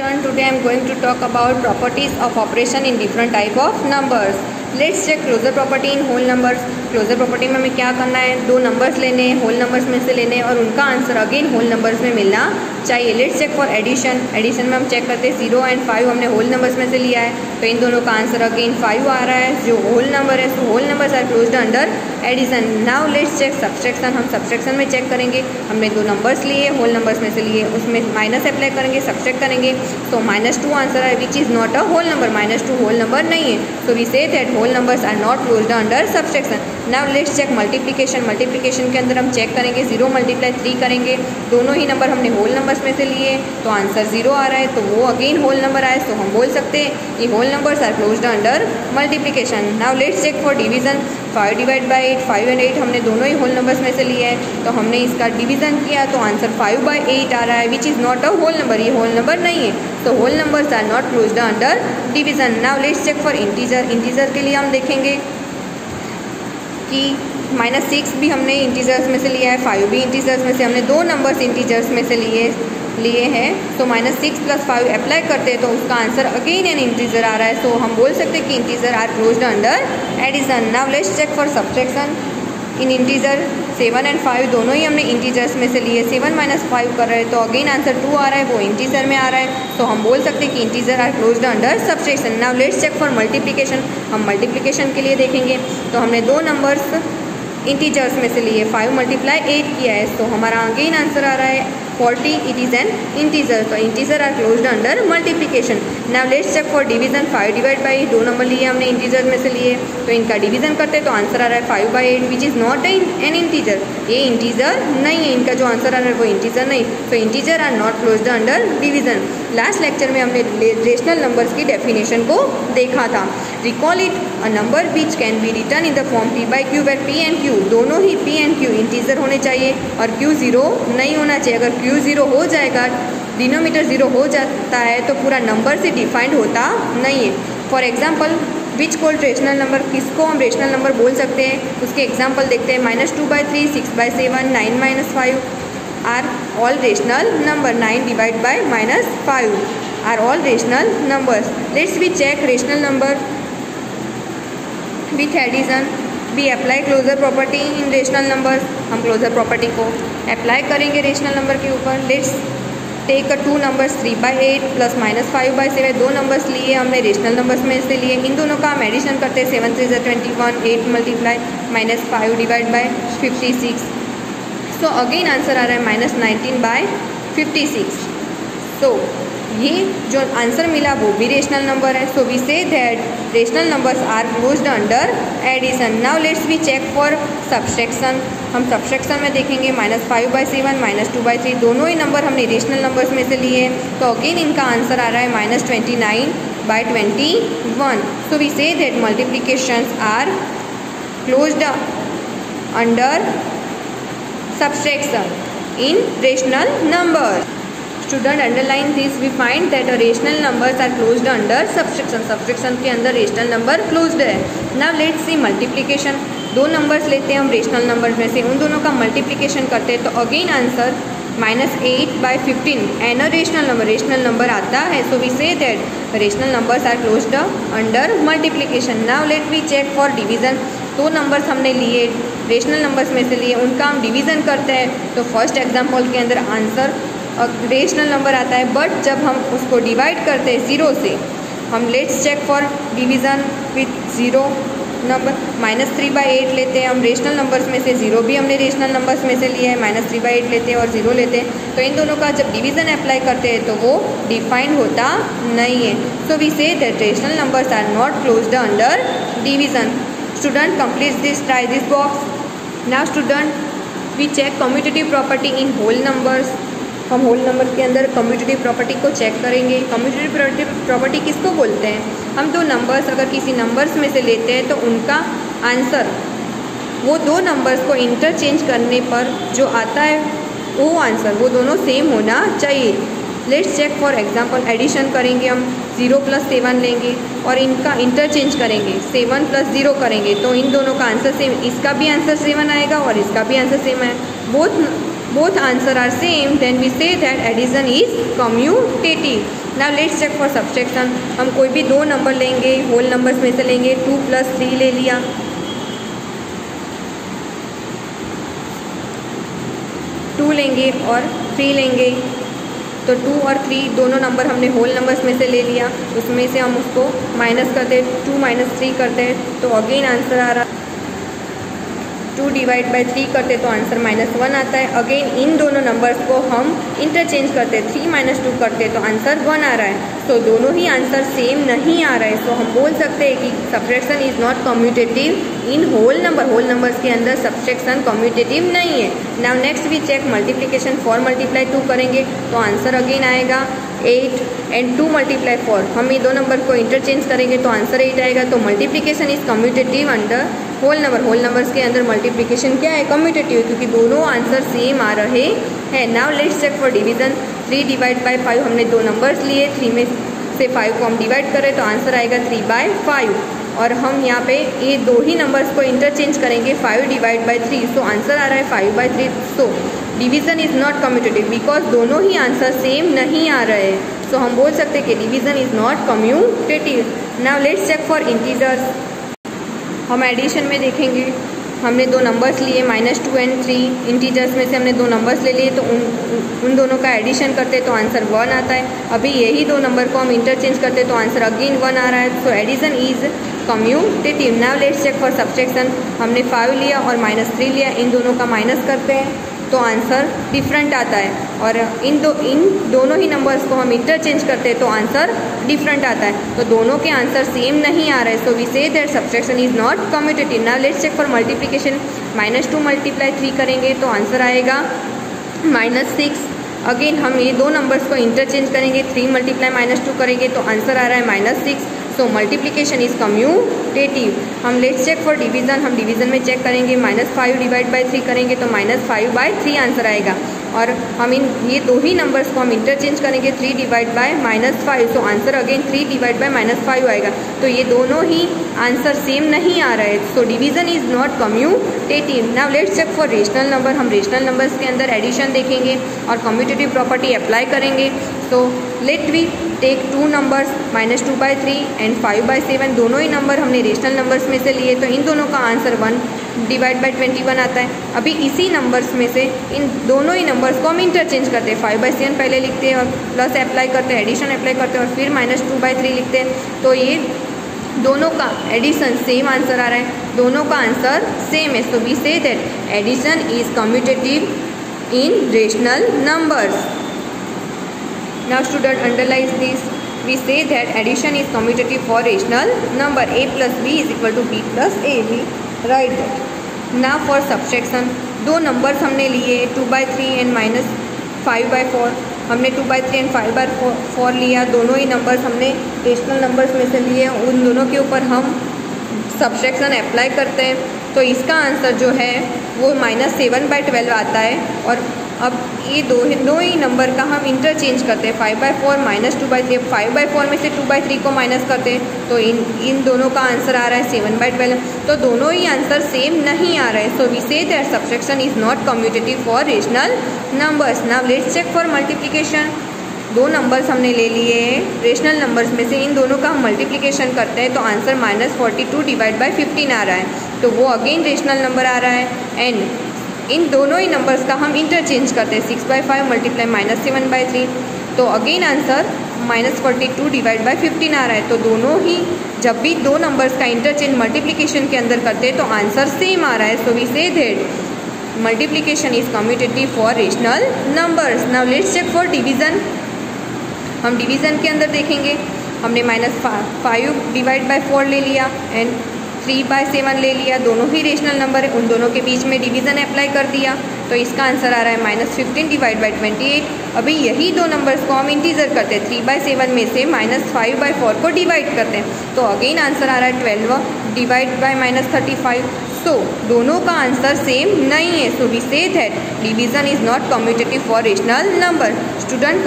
Today I am going to talk about properties of operation in different type of numbers. Let's check closure property in whole numbers. Closure property में हमें क्या करना है, दो numbers लेने हैं, whole numbers में से लेने हैं और उनका आंसर अगेन होल नंबर्स में मिलना चाहिए. Let's check for addition. Addition में हम चेक करते हैं 0 एंड 5 हमने होल नंबर्स में से लिया है, तो इन दोनों का आंसर अगेन 5 आ रहा है जो होल नंबर है. So whole numbers are closed under addition. Now let's check subtraction. हम सब्सट्रैक्शन में चेक करेंगे, हमने दो नंबर्स लिए, होल नंबर्स में से लिए, उसमें माइनस अप्लाई करेंगे, सब्सट्रैक्ट करेंगे. तो -2 आंसर है which is not a whole number. -2 whole number नहीं है. So we say that whole numbers are not closed under subtraction. Now let's check multiplication. Multiplication के अंदर हम चेक करेंगे 0 × 3 करेंगे, दोनों ही नंबर हमने होल नंबर्स में से लिए, तो आंसर 0 आ रहा है, तो वो अगेन होल नंबर आए. तो हम बोल सकते हैं ये whole numbers are closed under multiplication. Now let's check for division. 5 / 8, 5 and 8 हमने दोनों ही होल नंबर्स में से लिए है, तो हमने इसका डिवीज़न किया तो आंसर 5/8 आ रहा है which is not a whole number. ये होल नंबर नहीं है, तो whole numbers are not closed under division. Now let's check for integer. Integer के लिए हम देखेंगे कि -6 भी हमने इंटीजर्स में से लिया है, 5 भी इंटीजर्स में से, हमने दो नंबर्स इंटीजर्स में से लिए हैं. सो -6 + 5 अप्लाई करते हैं तो उसका आंसर अगेन एन इंटीजर आ रहा है. सो हम बोल सकते हैं कि integer are closed under addition. Now let's check for subtraction. In integer 7 and 5 दोनों ही हमने इंटीजर्स में से लिए, 7 - 5 कर रहे हैं तो अगेन आंसर 2 आ रहा है, वो इंटीजर में आ रहा है. तो हम बोल सकते हैं कि integer are closed under subtraction. Now let's check for multiplication. हम मल्टीप्लिकेशन के लिए देखेंगे तो हमने दो नंबर्स इंटीजर्स में से लिए, 5 × 8 किया है, तो हमारा अगेन आंसर आ रहा है 40. It is an integer. तो integer are closed under multiplication. Now let's check for division. 5 / 8 दो नंबर लिए हमने इंटीजर में से लिए, तो इनका डिवीजन करते हैं तो आंसर आ रहा है 5/8 विच इज़ नॉट एन इंटीजर. ये इंटीजर नहीं है, इनका जो आंसर आ रहा है वो इंटीजर नहीं. तो integer are not closed under division. Last lecture में हमने रेशनल नंबर्स की डेफिनेशन को देखा था. Recall it a number which can be return in the form P/Q where P and Q दोनों ही P and Q इंटीजर होने चाहिए और Q 0 नहीं होना चाहिए. अगर Q 0 हो जाएगा, डिनोमीटर 0 हो जाता है तो पूरा नंबर से डिफाइंड होता नहीं है. For example which called rational number, किसको हम रेशनल नंबर बोल सकते हैं, उसके एग्जाम्पल देखते हैं. -2/3, 6/7, 9 - 5 are all rational number. 9 / -5 are all rational numbers. Let's we check rational number with addition. We apply closure property in rational numbers. हम closure property को अप्लाई करेंगे रेशनल नंबर के ऊपर. लेट्स टेक 2 नंबर्स 3/8 + -5/7 दो numbers लिए हमने rational numbers में से लिए. इन दोनों का हम एडिशन करते हैं. 7 3 21, 8 × -5 / 56. सो अगेन आंसर आ रहा है -19/56. सो ये जो आंसर मिला वो भी रेशनल नंबर है. So we say that rational numbers are closed under addition. Now let's we check for subtraction. हम सब्सट्रैक्शन में देखेंगे -5/7, -2/3 दोनों ही नंबर हमने रेशनल नंबर्स में से लिए, तो अगेन इनका आंसर आ रहा है -29/21. So we say that multiplications are closed under subtraction in rational numbers. Student underline this. We find that a rational numbers are closed under subtraction. Subtraction के अंदर rational number closed है. Now let's see multiplication. दो numbers लेते हैं हम rational number में से, उन दोनों का मल्टीप्लिकेशन करते हैं तो again answer -8/15 an rational number आता है. So we say that rational numbers are closed under multiplication. Now let we check for division. दो नंबर्स हमने लिए रेशनल नंबर्स में से लिए, उनका हम डिवीज़न करते हैं तो फर्स्ट एग्जांपल के अंदर आंसर रेशनल नंबर आता है, बट जब हम उसको डिवाइड करते हैं 0 से, हम let's check for division with 0 number. -3/8 लेते हैं हम रेशनल नंबर्स में से, 0 भी हमने रेशनल नंबर्स में से लिया है, -3/8 लेते हैं और 0 लेते हैं, तो इन दोनों का जब डिवीज़न अप्लाई करते हैं तो वो डिफाइंड होता नहीं है. So we say that rational numbers are not closed under division. Student completes this, try this box. Now student we check commutative property in whole numbers. हम होल नंबर के अंदर कम्यूटेटिव प्रॉपर्टी को check करेंगे. Commutative property किसको बोलते हैं, हम दो नंबर्स अगर किसी नंबर्स में से लेते हैं तो उनका आंसर वो दो नंबर्स को इंटरचेंज करने पर जो आता है वो आंसर वो दोनों सेम होना चाहिए. Let's check for example. Addition करेंगे हम, 0 + 7 लेंगे और इनका इंटरचेंज करेंगे, 7 + 0 करेंगे तो इन दोनों का आंसर सेम, इसका भी आंसर 7 आएगा और इसका भी आंसर सेम है. Both both answer are same, then we say that addition is commutative. Now let's check for subtraction. हम कोई भी दो नंबर लेंगे, होल नंबर्स में से लेंगे. 2 + 3 ले लिया, 2 लेंगे और 3 लेंगे. तो 2 और 3 दोनों नंबर हमने होल नंबर्स में से ले लिया. उसमें से हम उसको माइनस करते, 2 - 3 करते हैं तो अगेन आंसर आ रहा. 2 / 3 करते तो आंसर -1 आता है. अगेन इन दोनों नंबर्स को हम इंटरचेंज करते, 3 - 2 करते तो आंसर 1 आ रहा है. तो दोनों ही आंसर सेम नहीं आ रहा है. सो हम बोल सकते हैं कि subtraction is not commutative in whole number. Whole numbers के अंदर सब्ट्रैक्शन कम्यूटेटिव नहीं है. Now next we check multiplication. 4 × 2 करेंगे तो आंसर अगेन आएगा 8 एंड 2 × 4. हम ये दो नंबर को इंटरचेंज करेंगे तो आंसर 8 आएगा. तो multiplication is commutative under whole number. Whole numbers के अंदर मल्टीप्लिकेशन क्या है? कम्यूटेटिव, क्योंकि दोनों आंसर सेम आ रहे हैं. Now let's check for division. 3 / 5 हमने दो नंबर्स लिए, 3 में से 5 को हम डिवाइड करें तो आंसर आएगा 3/5. और हम यहाँ पे ये दो ही नंबर्स को इंटरचेंज करेंगे, 5 / 3. सो आंसर आ रहा है 5/3. सो division is not commutative because दोनों ही आंसर सेम नहीं आ रहे हैं. सो हम बोल सकते हैं कि division is not commutative. Now let's check for integers. हम एडिशन में देखेंगे, हमने दो नंबर्स लिए -2 और 3. इंटीजर्स में से हमने दो नंबर्स ले लिए तो उन दोनों का एडिशन करते तो आंसर 1 आता है. अभी यही दो नंबर को हम इंटरचेंज करते तो आंसर अगेन 1 आ रहा है. So addition is commutative. Now let's check for subtraction. हमने 5 लिया और -3 लिया, इन दोनों का माइनस करते हैं तो आंसर डिफरेंट आता है. और इन दोनों ही नंबर्स को हम इंटरचेंज करते हैं तो आंसर डिफरेंट आता है. तो दोनों के आंसर सेम नहीं आ रहे. So we say that subtraction is not commutative. Now let's check for multiplication. -2 × 3 करेंगे तो आंसर आएगा -6. अगेन हम ये दो नंबर्स को इंटरचेंज करेंगे, 3 × -2 करेंगे तो आंसर आ रहा है -6. सो मल्टीप्लिकेशन इज कम्यूटेटिव. हम लेट्स चेक फॉर डिवीजन. हम डिवीजन में चेक करेंगे, -5 / 3 करेंगे तो -5/3 आंसर आएगा. और हम ये दो ही नंबर्स को हम इंटरचेंज करेंगे, 3 / -5. तो आंसर अगेन 3 / -5 आएगा. तो ये दोनों ही आंसर सेम नहीं आ रहा है. So division is not commutative. Now let's check for rational number. हम रेशनल नंबर्स के अंदर एडिशन देखेंगे और कम्यूटेटिव प्रॉपर्टी अप्लाई करेंगे. So let we take 2 numbers, -2/3 and 5/7. दोनों ही नंबर हमने रेशनल नंबर्स में से लिए तो इन दोनों का आंसर 1 / 21 आता है. अभी इसी नंबर्स में से इन दोनों ही नंबर्स को हम इंटरचेंज करते हैं. 5/7 पहले लिखते हैं और प्लस अप्लाई करते हैं, एडिशन अप्लाई करते हैं और फिर -2/3 लिखते हैं. तो ये दोनों का एडिशन सेम आंसर आ रहा है, दोनों का आंसर सेम है. So we say that addition is commutative in rational numbers. Now student underline this. We say that addition is commutative for rational number. A + B = B + A. We write that. Now for subtraction. दो numbers हमने लिए, 2/3 and -5/4. हमने 2/3 and 5/4 लिया. दोनों ही numbers हमने rational numbers में से लिए. उन दोनों के ऊपर हम सब्ट्रैक्शन अप्लाई करते हैं तो इसका आंसर जो है वो -7/12 आता है. और अब ये दो ही नंबर का हम इंटरचेंज करते हैं, 5/4 -2/3. 5/4 में से 2/3 को माइनस करते हैं तो इन दोनों का आंसर आ रहा है 7/12. तो दोनों ही आंसर सेम नहीं आ रहा है. So we say that subtraction is not commutative for rational numbers. Now let's check for multiplication. दो नंबर्स हमने ले लिए रेशनल नंबर्स में से, इन दोनों का हम मल्टीप्लिकेशन करते हैं तो आंसर -42 / 15 आ रहा है. तो वो अगेन रेशनल नंबर आ रहा है. एंड इन दोनों ही नंबर्स का हम इंटरचेंज करते हैं, 6/5 × -7/3. तो अगेन आंसर -42 / 15 आ रहा है. तो दोनों ही जब भी दो नंबर्स का इंटरचेंज मल्टीप्लिकेशन के अंदर करते हैं तो आंसर सेम आ रहा है. So we say that multiplication is commutative for rational numbers. Now let's check for division. हम डिवीज़न के अंदर देखेंगे, हमने -5 / 4 ले लिया एंड 3/7 ले लिया. दोनों ही रेशनल नंबर है, उन दोनों के बीच में डिवीज़न अप्लाई कर दिया तो इसका आंसर आ रहा है -15 / 28. अभी यही दो नंबर्स को हम इंटीजर करते हैं, 3/7 में से -5/4 को डिवाइड करते हैं तो अगेन आंसर आ रहा है 12 / -35. सो दोनों का आंसर सेम नहीं है. So we say that division is not commutative for rational number. Student